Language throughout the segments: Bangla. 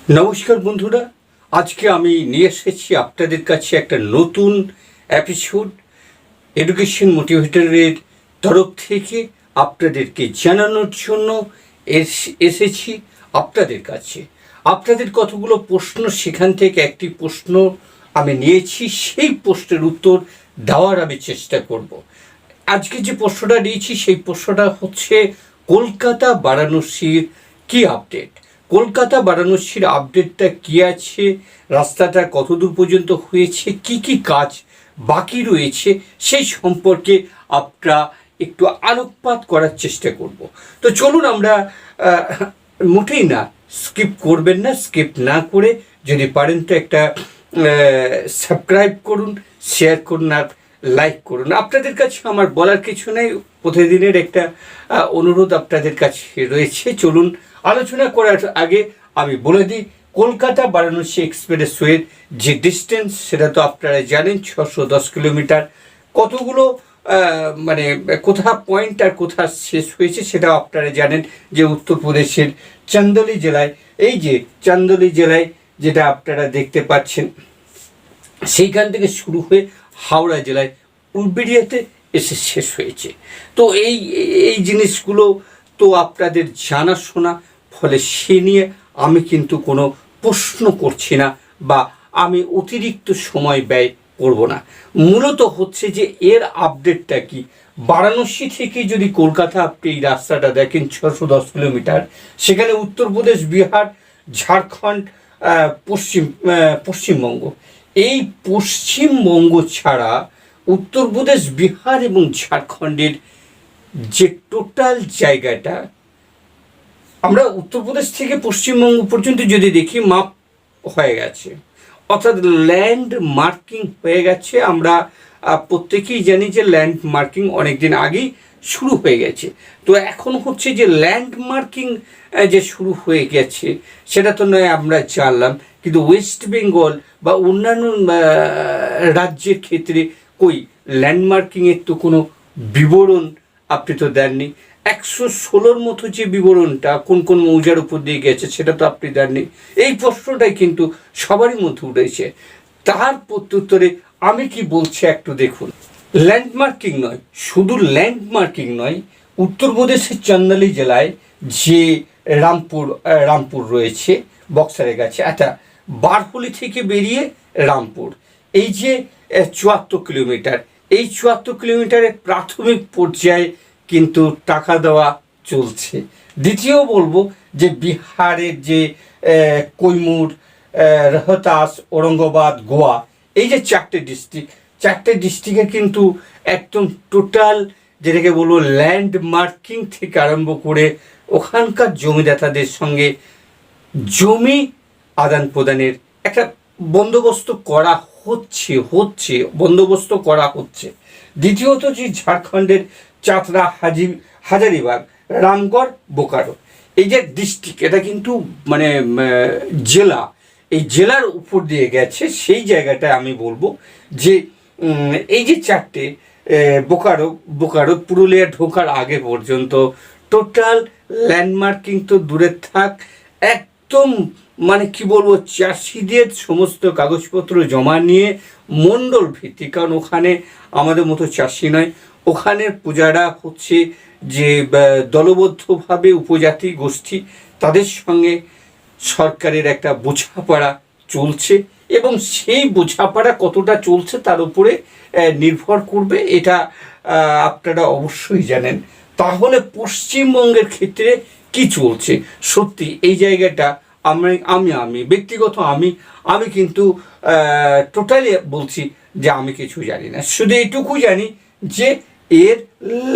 নমস্কার বন্ধুরা, আজকে আমি নিয়ে এসেছি আপনাদের কাছে একটা নতুন এপিসোড। এডুকেশন মোটিভেটরের তরফ থেকে আপনাদেরকে জানানোর জন্য এসেছি আপনাদের কাছে। আপনাদের কতগুলো প্রশ্ন, সেখান থেকে একটি প্রশ্ন আমি নিয়েছি, সেই প্রশ্নের উত্তর দেওয়ার আমি চেষ্টা করব। আজকে যে প্রশ্নটা নিয়েছি সেই প্রশ্নটা হচ্ছে কলকাতা বারাণসীর কি আপডেট। কলকাতা বারাণসীর আপডেটটা কী আছে, রাস্তাটা কতদূর পর্যন্ত হয়েছে, কি কি কাজ বাকি রয়েছে, সেই সম্পর্কে আমরা একটু আলোকপাত করার চেষ্টা করব। তো চলুন আমরা মোটেই না স্কিপ করবেন না, স্কিপ না করে যদি পারেন তো একটা সাবস্ক্রাইব করুন, শেয়ার করুন আর লাইক করুন। আপনাদের কাছে আমার বলার কিছু নেই, প্রতিদিনের একটা অনুরোধ আপনাদের কাছে রয়েছে। চলুন আলোচনা করার আগে আমি বলে দিই, কলকাতা বারাণসী এক্সপ্রেসওয়ের যে ডিস্টেন্স সেটা তো আপনারা জানেন, 610 কিলোমিটার। কতগুলো মানে কোথা পয়েন্ট আর কোথা শেষ হয়েছে সেটাও আপনারা জানেন, যে উত্তরপ্রদেশের চান্দৌলি জেলায়, এই যে চান্দৌলি জেলায় যেটা আপনারা দেখতে পাচ্ছেন, সেইখান থেকে শুরু হয়ে হাওড়া জেলায় উলবেড়িয়াতে এসে শেষ হয়েছে। তো এই জিনিসগুলো তো আপনাদের জানাশোনা, ফলে সে নিয়ে আমি কিন্তু কোনো প্রশ্ন করছি না বা আমি অতিরিক্ত সময় ব্যয় করব না। মূলত হচ্ছে যে এর আপডেটটা কি, বারাণসী থেকে যদি কলকাতা আপনি এই রাস্তাটা দেখেন 610 কিলোমিটার, সেখানে উত্তরপ্রদেশ, বিহার, ঝাড়খণ্ড, পশ্চিমবঙ্গ, এই পশ্চিমবঙ্গ ছাড়া উত্তরপ্রদেশ, বিহার এবং ঝাড়খণ্ডের যে টোটাল জায়গাটা, আমরা উত্তরপ্রদেশ থেকে পশ্চিমবঙ্গ পর্যন্ত যদি দেখি মাপ হয়ে গেছে, অর্থাৎ ল্যান্ড মার্কিং হয়ে গেছে। আমরা প্রত্যেকেই জানি যে ল্যান্ড মার্কিং অনেক দিন আগেই শুরু হয়ে গেছে। তো এখন হচ্ছে যে ল্যান্ড মার্কিং যে শুরু হয়ে গেছে সেটা তো নয় আমরা জানলাম, কিন্তু ওয়েস্ট বেঙ্গল বা অন্যান্য রাজ্যের ক্ষেত্রে কই ল্যান্ডমার্কিংয়ের তো কোনো বিবরণ আপনি তো দেননি। 116 মতো যে বিবরণটা কোন কোন মৌজার উপর দিয়ে গেছে সেটা তো আপনি দেননি। এই প্রশ্নটাই কিন্তু সবারই মধ্যে উঠেছে। তার প্রত্যুত্তরে আমি কি বলছি একটু দেখুন। ল্যান্ডমার্কিং নয়, শুধু ল্যান্ডমার্কিং নয়, উত্তরপ্রদেশের চান্দৌলি জেলায় যে রামপুর রয়েছে বক্সারের কাছে, আচ্ছা বারহুলি থেকে বেরিয়ে রামপুর, এই যে 74 কিলোমিটার, এই 74 কিলোমিটারের প্রাথমিক পর্যায়ে কিন্তু টাকা দেওয়া চলছে। দ্বিতীয় বলবো যে বিহারের যে কৈমুর, রোহতাস, ঔরঙ্গাবাদ, গোয়া, এই যে চারটে ডিস্ট্রিক্টে কিন্তু একদম টোটাল যেটাকে বলবো ল্যান্ড মার্কিং থেকে আরম্ভ করে ওখানকার জমিদাতাদের সঙ্গে জমি আদান প্রদানের একটা বন্দোবস্ত করা হচ্ছে। দ্বিতীয়ত যে ঝাড়খণ্ডের চাতরা, হাজারিবাগ, রামগড়, বোকারো, এই যে ডিস্ট্রিক্ট, এটা কিন্তু মানে জেলা, এই জেলার উপর দিয়ে গেছে। সেই জায়গাটায় আমি বলবো যে এই যে চারটে বোকারো পুরুলিয়া ঢোকার আগে পর্যন্ত টোটাল ল্যান্ডমার্কিং তো দূরে থাক, একদম মানে কি বলবো, চাষিদের সমস্ত কাগজপত্র জমা নিয়ে মণ্ডল ভিত্তিক, কারণ ওখানে আমাদের মতো চাষি নয়, ওখানের পূজারা হচ্ছে যে দলবদ্ধভাবে উপজাতি গোষ্ঠী, তাদের সঙ্গে সরকারের একটা বোঝাপড়া চলছে, এবং সেই বোঝাপড়া কতটা চলছে তার উপরে নির্ভর করবে, এটা আপনারা অবশ্যই জানেন। তাহলে পশ্চিমবঙ্গের ক্ষেত্রে কি চলছে সত্যি এই জায়গাটা আমি ব্যক্তিগত আমি কিন্তু টোটালি বলছি যে আমি কিছু জানি না। শুধু এইটুকু জানি যে এর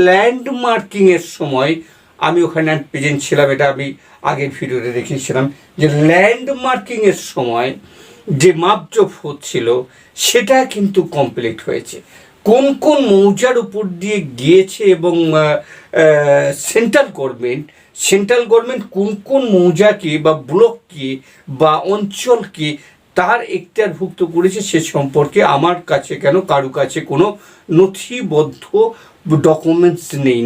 ল্যান্ডমার্কিংয়ের সময় আমি ওখানে প্রেজেন্ট ছিলাম, এটা আমি আগের ভিডিওতে দেখিয়েছিলাম, যে ল্যান্ডমার্কিংয়ের সময় যে মাপজোপ হচ্ছিল সেটা কিন্তু কমপ্লিট হয়েছে। কোন কোন মৌজার উপর দিয়ে গিয়েছে এবং সেন্ট্রাল গভর্নমেন্ট কোন কোন মৌজাকে বা ব্লককে বা অঞ্চলকে তার এখতিয়ারভুক্ত করেছে সে সম্পর্কে আমার কাছে কেন কারো কাছে কোনো নথিবদ্ধ ডকুমেন্টস নেই।